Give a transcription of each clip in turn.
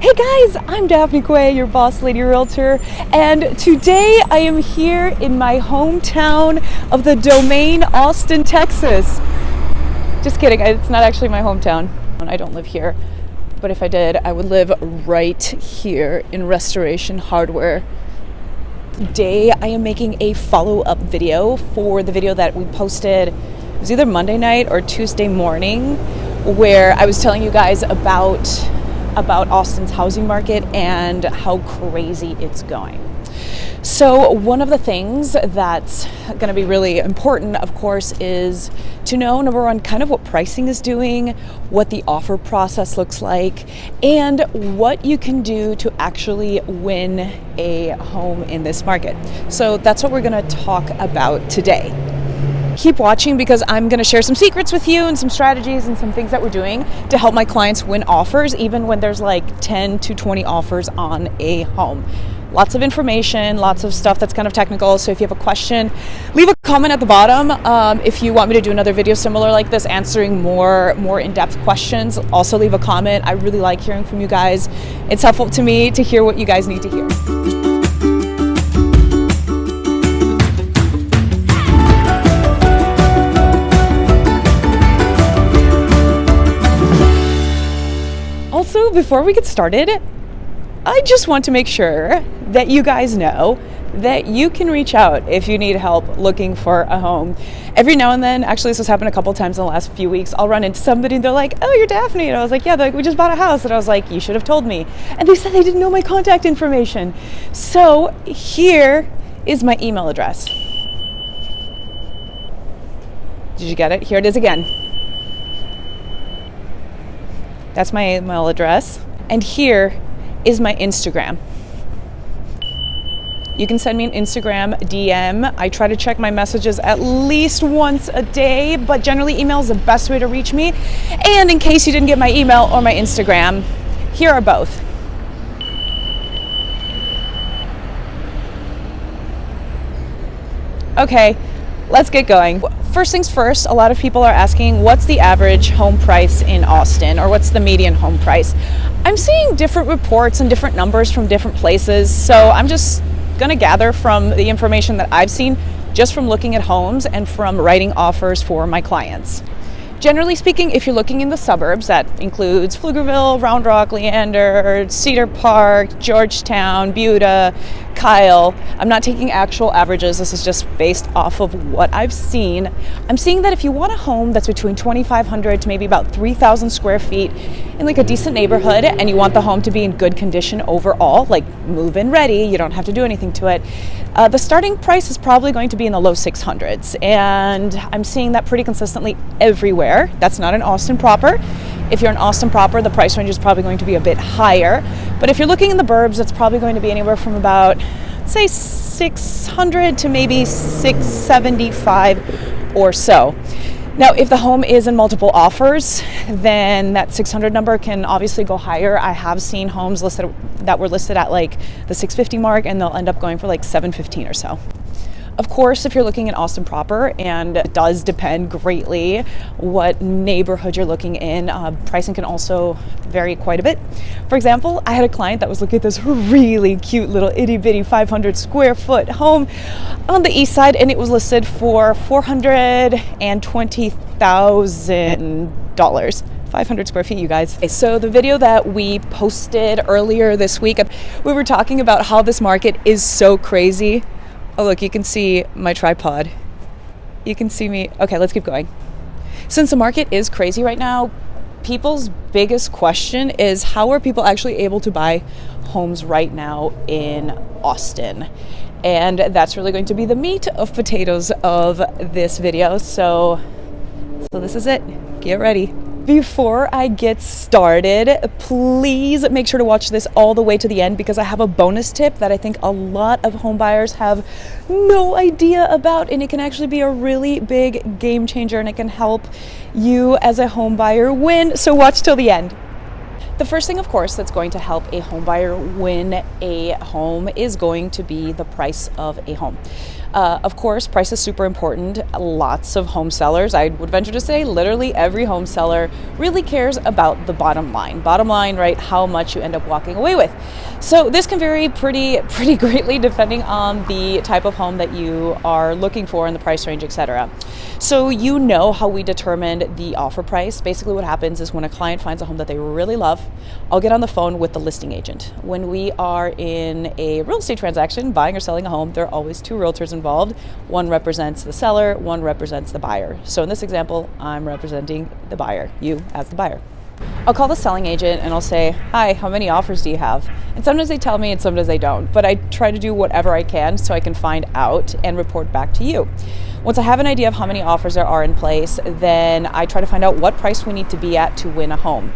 Hey guys, I'm Daphne Quay, your Boss Lady Realtor, and today I am here in my hometown of the Domain, Austin, Texas. Just kidding, it's not actually my hometown. I don't live here, but if I did, I would live right here in Restoration Hardware. Today I am making a follow-up video for the video that we posted. It was either Monday night or Tuesday morning, where I was telling you guys about Austin's housing market and how crazy it's going. So one of the things that's going to be really important, of course, is to know, number one, kind of what pricing is doing, what the offer process looks like, and what you can do to actually win a home in this market. So that's what we're going to talk about today. Keep watching because I'm going to share some secrets with you and some strategies and some things that we're doing to help my clients win offers, even when there's like 10 to 20 offers on a home. Lots of information, lots of stuff that's kind of technical. So if you have a question, leave a comment at the bottom. If you want me to do another video similar like this, answering more in-depth questions, also leave a comment. I really like hearing from you guys. It's helpful to me to hear what you guys need to hear. Also, before we get started, I just want to make sure that you guys know that you can reach out if you need help looking for a home. Every now and then, actually this has happened a couple times in the last few weeks, I'll run into somebody and they're like, "Oh, you're Daphne." And I was like, "Yeah," they're like, "We just bought a house." And I was like, "You should have told me." And they said they didn't know my contact information. So here is my email address. Did you get it? Here it is again. That's my email address. And here is my Instagram. You can send me an Instagram DM. I try to check my messages at least once a day, but generally email is the best way to reach me. And in case you didn't get my email or my Instagram, here are both. Okay, let's get going. First things first, a lot of people are asking, what's the average home price in Austin, or what's the median home price? I'm seeing different reports and different numbers from different places, so I'm just gonna gather from the information that I've seen just from looking at homes and from writing offers for my clients. Generally speaking, if you're looking in the suburbs, that includes Pflugerville, Round Rock, Leander, Cedar Park, Georgetown, Buda, Kyle. I'm not taking actual averages. This is just based off of what I've seen. I'm seeing that if you want a home that's between 2,500 to maybe about 3,000 square feet in like a decent neighborhood, and you want the home to be in good condition overall, like move-in ready, you don't have to do anything to it, the starting price is probably going to be in the low 600s. And I'm seeing that pretty consistently everywhere. That's not in Austin proper. If you're in Austin proper, the price range is probably going to be a bit higher. But if you're looking in the burbs, it's probably going to be anywhere from about, say, 600 to maybe 675 or so. Now, if the home is in multiple offers, then that 600 number can obviously go higher. I have seen homes listed that were listed at like the 650 mark, and they'll end up going for like 715 or so. Of course, if you're looking in Austin proper, and it does depend greatly what neighborhood you're looking in, pricing can also vary quite a bit. For example, I had a client that was looking at this really cute little itty bitty 500 square foot home on the east side, and it was listed for $420,000. 500 square feet, you guys. So the video that we posted earlier this week, we were talking about how this market is so crazy. Oh, look, you can see my tripod. You can see me. Okay, let's keep going. Since the market is crazy right now, people's biggest question is, how are people actually able to buy homes right now in Austin? And that's really going to be the meat of potatoes of this video. So this is it. Get ready. Before I get started, please make sure to watch this all the way to the end, because I have a bonus tip that I think a lot of home buyers have no idea about, and it can actually be a really big game changer, and it can help you as a home buyer win. So watch till the end. The first thing, of course, that's going to help a home buyer win a home is going to be the price of a home. Of course, price is super important. Lots of home sellers, I would venture to say literally every home seller really cares about the bottom line. Bottom line, right? How much you end up walking away with. So this can vary pretty greatly depending on the type of home that you are looking for and the price range, etc. So you know how we determined the offer price. Basically what happens is when a client finds a home that they really love, I'll get on the phone with the listing agent. When we are in a real estate transaction, buying or selling a home, there are always two realtors involved. One represents the seller, one represents the buyer. So in this example, I'm representing the buyer, you as the buyer. I'll call the selling agent and I'll say, hi, how many offers do you have? And sometimes they tell me and sometimes they don't, but I try to do whatever I can so I can find out and report back to you. Once I have an idea of how many offers there are in place, then I try to find out what price we need to be at to win a home.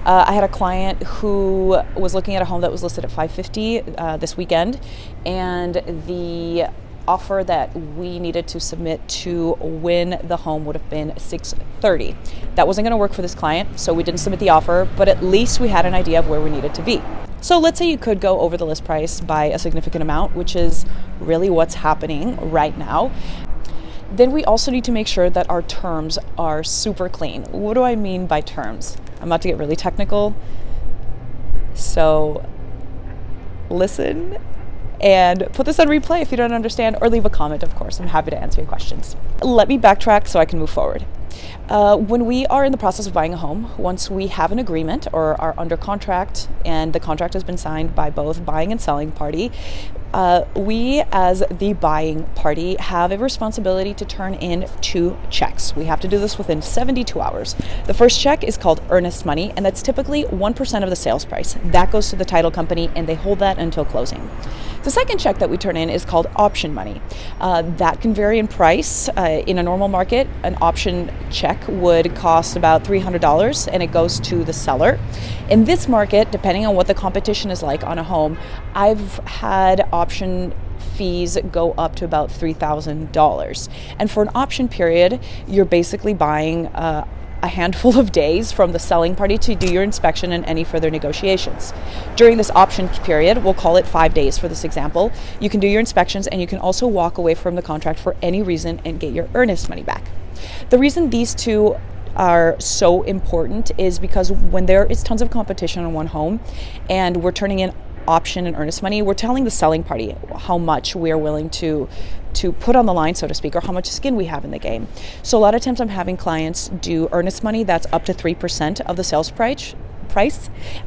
I had a client who was looking at a home that was listed at $550 this weekend, and the offer that we needed to submit to win the home would have been $630. That wasn't going to work for this client, so we didn't submit the offer, but at least we had an idea of where we needed to be. So let's say you could go over the list price by a significant amount, which is really what's happening right now. Then we also need to make sure that our terms are super clean. What do I mean by terms? I'm about to get really technical, so listen and put this on replay if you don't understand, or leave a comment, of course. I'm happy to answer your questions. Let me backtrack so I can move forward. When we are in the process of buying a home, once we have an agreement or are under contract and the contract has been signed by both buying and selling party, we as the buying party have a responsibility to turn in 2 checks. We have to do this within 72 hours. The first check is called earnest money, and that's typically 1% of the sales price. That goes to the title company and they hold that until closing. The second check that we turn in is called option money. That can vary in price. In a normal market, an option check would cost about $300 and it goes to the seller. In this market, depending on what the competition is like on a home, I've had option fees go up to about $3,000. And for an option period, you're basically buying a handful of days from the selling party to do your inspection and any further negotiations. During this option period, we'll call it 5 days for this example, you can do your inspections and you can also walk away from the contract for any reason and get your earnest money back. The reason these two are so important is because when there is tons of competition on one home and we're turning in option and earnest money, we're telling the selling party how much we are willing to put on the line, so to speak, or how much skin we have in the game. So a lot of times I'm having clients do earnest money that's up to 3% of the sales price.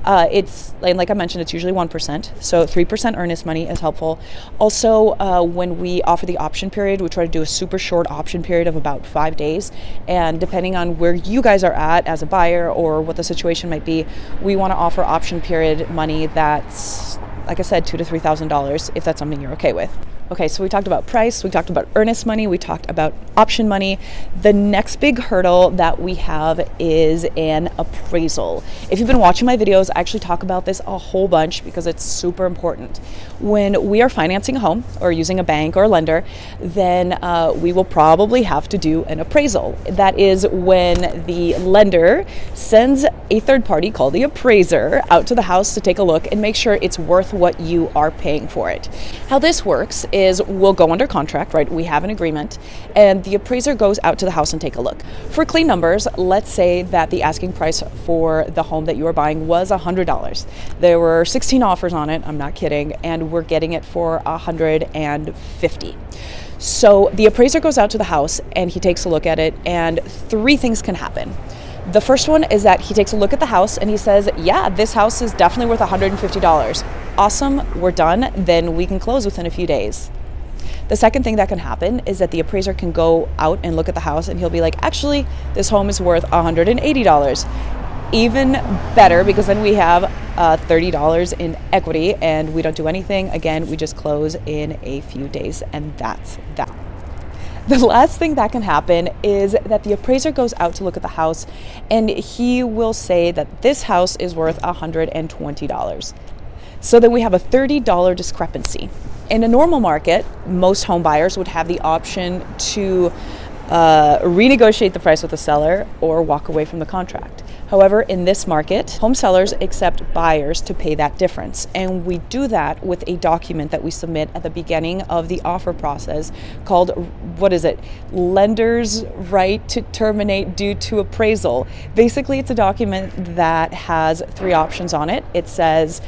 It's like I mentioned, it's usually 1%, so 3% earnest money is helpful. Also, when we offer the option period, we try to do a super short option period of about 5 days, and depending on where you guys are at as a buyer or what the situation might be, we want to offer option period money that's, like I said, $2,000 to $3,000 if that's something you're okay with. Okay, so we talked about price, we talked about earnest money, we talked about option money. The next big hurdle that we have is an appraisal. If you've been watching my videos, I actually talk about this a whole bunch because it's super important. When we are financing a home or using a bank or a lender, then we will probably have to do an appraisal. That is when the lender sends a third party called the appraiser out to the house to take a look and make sure it's worth what you are paying for it. How this works is we'll go under contract, right? We have an agreement, and the appraiser goes out to the house and take a look. For clean numbers, let's say that the asking price for the home that you are buying was $100. There were 16 offers on it, I'm not kidding, and we're getting it for $150. So the appraiser goes out to the house and he takes a look at it, and 3 things can happen. The first one is that he takes a look at the house and he says, yeah, this house is definitely worth $150. Awesome, we're done, then we can close within a few days. The second thing that can happen is that the appraiser can go out and look at the house and he'll be like, actually, this home is worth $180. Even better, because then we have $30 in equity and we don't do anything. Again, we just close in a few days, and that's that. The last thing that can happen is that the appraiser goes out to look at the house and he will say that this house is worth $120. So then we have a $30 discrepancy. In a normal market, most home buyers would have the option to renegotiate the price with the seller or walk away from the contract. However, in this market, home sellers accept buyers to pay that difference. And we do that with a document that we submit at the beginning of the offer process called, Lender's Right to Terminate Due to Appraisal. Basically, it's a document that has 3 options on it. It says,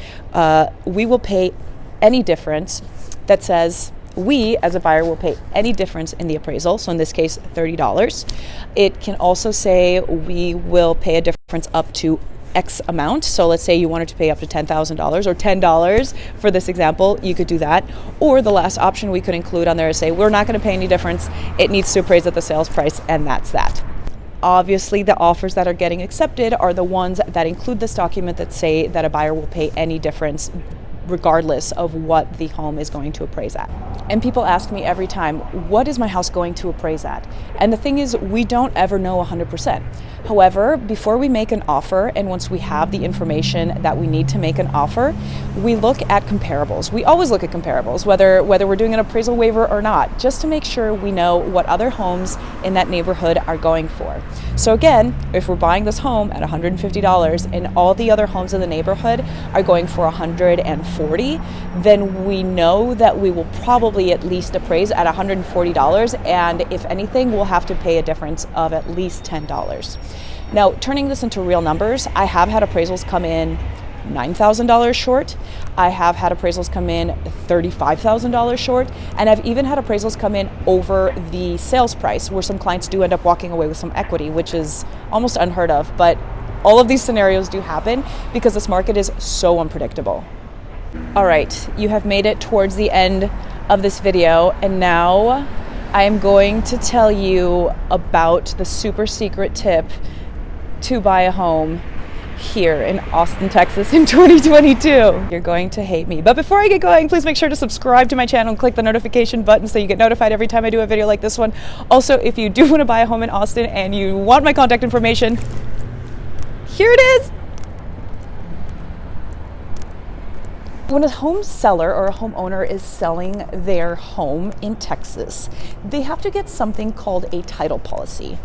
we will pay any difference. That says, we, as a buyer, will pay any difference in the appraisal. So in this case, $30. It can also say we will pay a difference up to X amount. So let's say you wanted to pay up to $10,000 or $10 for this example, you could do that. Or the last option we could include on there is say, we're not going to pay any difference. It needs to appraise at the sales price, and that's that. Obviously, the offers that are getting accepted are the ones that include this document that say that a buyer will pay any difference regardless of what the home is going to appraise at. And people ask me every time, what is my house going to appraise at? And the thing is, we don't ever know 100%. However, before we make an offer, and once we have the information that we need to make an offer, we look at comparables. We always look at comparables, whether we're doing an appraisal waiver or not, just to make sure we know what other homes in that neighborhood are going for. So again, if we're buying this home at $150 and all the other homes in the neighborhood are going for $140, then we know that we will probably at least appraise at $140, and if anything, we'll have to pay a difference of at least $10. Now, turning this into real numbers, I have had appraisals come in $9,000 short. I have had appraisals come in $35,000 short, and I've even had appraisals come in over the sales price, where some clients do end up walking away with some equity, which is almost unheard of. But all of these scenarios do happen because this market is so unpredictable. All right, you have made it towards the end of this video, and now I am going to tell you about the super secret tip to buy a home here in Austin, Texas in 2022. You're going to hate me. But before I get going, please make sure to subscribe to my channel and click the notification button so you get notified every time I do a video like this one. Also, if you do want to buy a home in Austin and you want my contact information, here it is. When a home seller or a homeowner is selling their home in Texas, they have to get something called a title policy.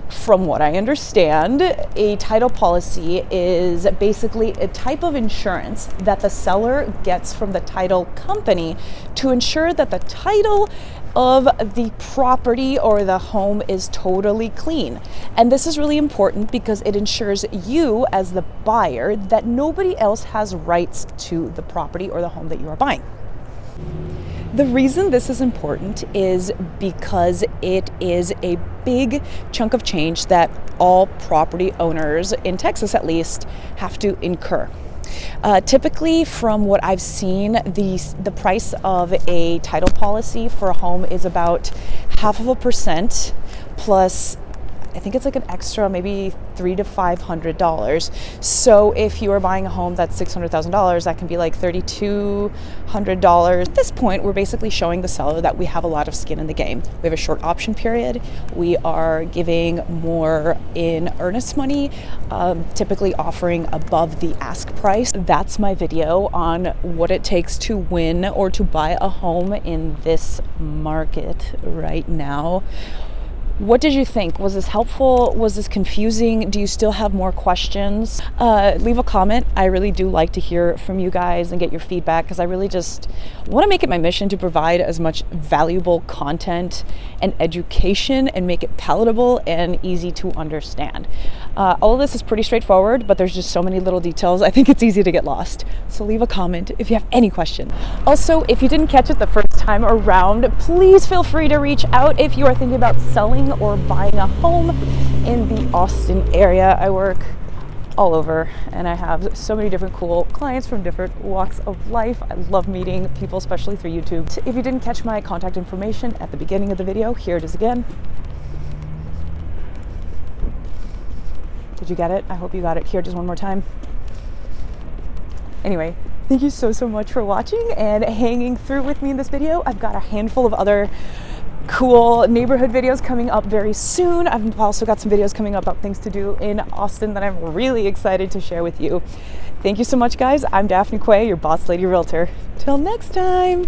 From what I understand, a title policy is basically a type of insurance that the seller gets from the title company to ensure that the title of the property or the home is totally clean. And this is really important because it ensures you as the buyer that nobody else has rights to the property or the home that you are buying. The reason this is important is because it is a big chunk of change that all property owners, in Texas at least, have to incur. Typically, from what I've seen, the price of a title policy for a home is about 0.5% plus, I think it's like an extra maybe $300 to $500. So if you are buying a home that's $600,000, that can be like $3,200. At this point, we're basically showing the seller that we have a lot of skin in the game. We have a short option period. We are giving more in earnest money, typically offering above the ask price. That's my video on what it takes to win or to buy a home in this market right now. What did you think? Was this helpful? Was this confusing? Do you still have more questions? Leave a comment. I really do like to hear from you guys and get your feedback because I really just want to make it my mission to provide as much valuable content and education and make it palatable and easy to understand. All of this is pretty straightforward, but there's just so many little details. I think it's easy to get lost. So leave a comment if you have any question. Also, if you didn't catch it the first time around, please feel free to reach out if you are thinking about selling or buying a home in the Austin area. I work all over and I have so many different cool clients from different walks of life. I love meeting people, especially through YouTube. If you didn't catch my contact information at the beginning of the video, here it is again. Did you get it? I hope you got it. Here, just one more time. Anyway, thank you so much for watching and hanging through with me in this video. I've got a handful of other cool neighborhood videos coming up very soon. I've also got some videos coming up about things to do in Austin that I'm really excited to share with you. Thank you so much, guys. I'm Daphne Quay, your Boss Lady Realtor. Till next time.